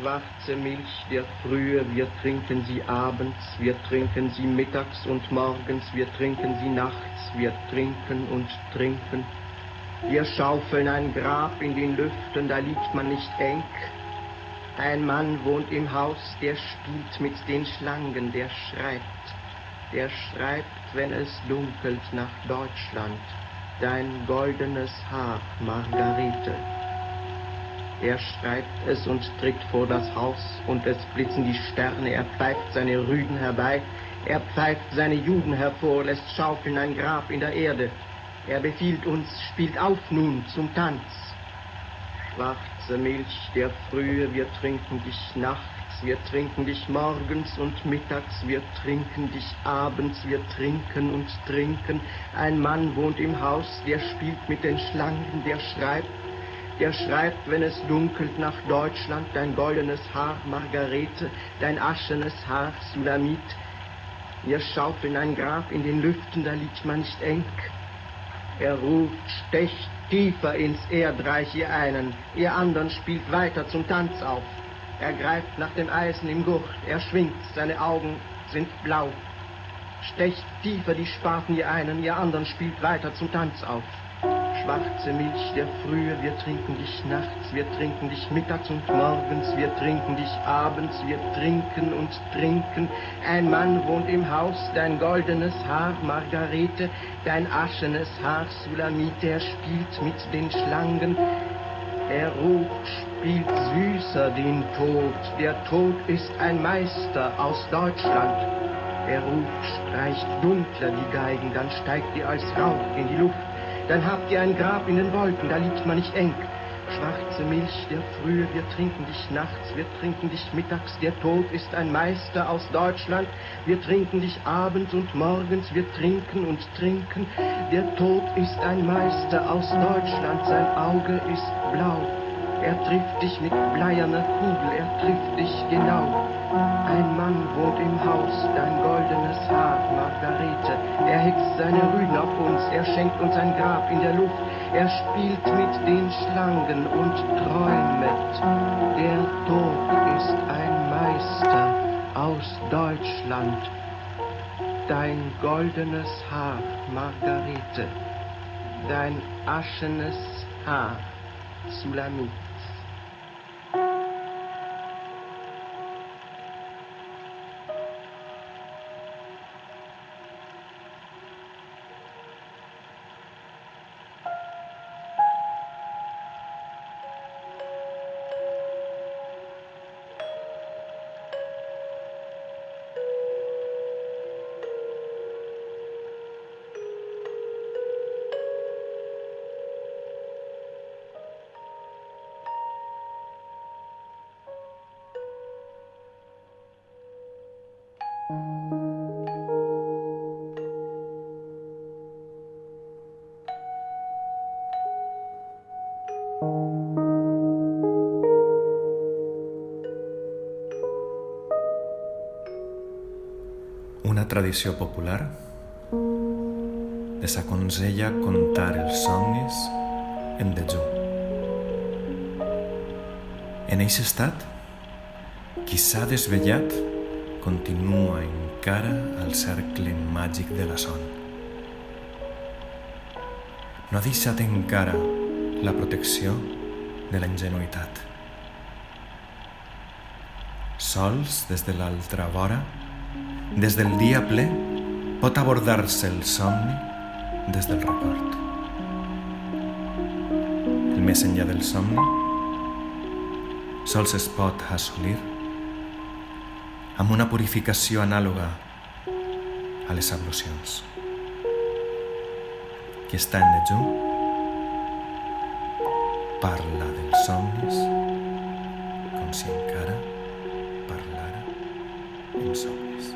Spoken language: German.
schwarze Milch der Frühe, wir trinken sie abends, wir trinken sie mittags und morgens, wir trinken sie nachts, wir trinken und trinken. Wir schaufeln ein Grab in den Lüften, da liegt man nicht eng. Ein Mann wohnt im Haus, der spielt mit den Schlangen, der schreibt, wenn es dunkelt, nach Deutschland, dein goldenes Haar, Margarete. Er schreibt es und tritt vor das Haus, und es blitzen die Sterne, er pfeift seine Rüden herbei, er pfeift seine Juden hervor, lässt schaufeln ein Grab in der Erde. Er befiehlt uns, spielt auf nun zum Tanz. Schwarze Milch der Frühe, wir trinken dich nachts, wir trinken dich morgens und mittags, wir trinken dich abends, wir trinken und trinken. Ein Mann wohnt im Haus, der spielt mit den Schlangen, der schreibt, wenn es dunkelt, nach Deutschland, dein goldenes Haar, Margarete, dein aschenes Haar, Sulamit. Wir schaufeln ein Grab in den Lüften, da liegt man nicht eng. Er ruft, stecht tiefer ins Erdreich, ihr einen, ihr anderen spielt weiter zum Tanz auf. Er greift nach dem Eisen im Gurt, er schwingt, seine Augen sind blau. Stecht tiefer die Spaten, ihr einen, ihr anderen spielt weiter zum Tanz auf. Schwarze Milch der Frühe, wir trinken dich nachts, wir trinken dich mittags und morgens, wir trinken dich abends, wir trinken und trinken. Ein Mann wohnt im Haus, dein goldenes Haar, Margarete, dein aschenes Haar, Sulamite, er spielt mit den Schlangen. Er ruft, spielt süßer den Tod, der Tod ist ein Meister aus Deutschland. Er ruft, streicht dunkler die Geigen, dann steigt ihr als Rauch in die Luft. Dann habt ihr ein Grab in den Wolken, da liegt man nicht eng. Schwarze Milch der Frühe, wir trinken dich nachts, wir trinken dich mittags, der Tod ist ein Meister aus Deutschland. Wir trinken dich abends und morgens, wir trinken und trinken. Der Tod ist ein Meister aus Deutschland, sein Auge ist blau. Er trifft dich mit bleierner Kugel, er trifft dich genau. Ein Mann wohnt im Haus, dein goldenes Haar, Margarete. Er hext seine Rüden auf uns, er schenkt uns ein Grab in der Luft. Er spielt mit den Schlangen und träumet. Der Tod ist ein Meister aus Deutschland. Dein goldenes Haar, Margarete. Dein aschenes Haar, Sulamit. Una tradició popular desaconsella contar els somnis en dejú. En eixe estat, qui s'ha desvellat continua encara al cercle màgic de la son. No ha deixat encara la protecció de la ingenuïtat. Sols des de l'altra vora, des del dia ple, pot abordar-se el somni des del record. El més enllà del somni sols es pot assolir amb una purificació anàloga a les ablucions. Qui està en dejú parla dels somnis com si encara parlara en somnis.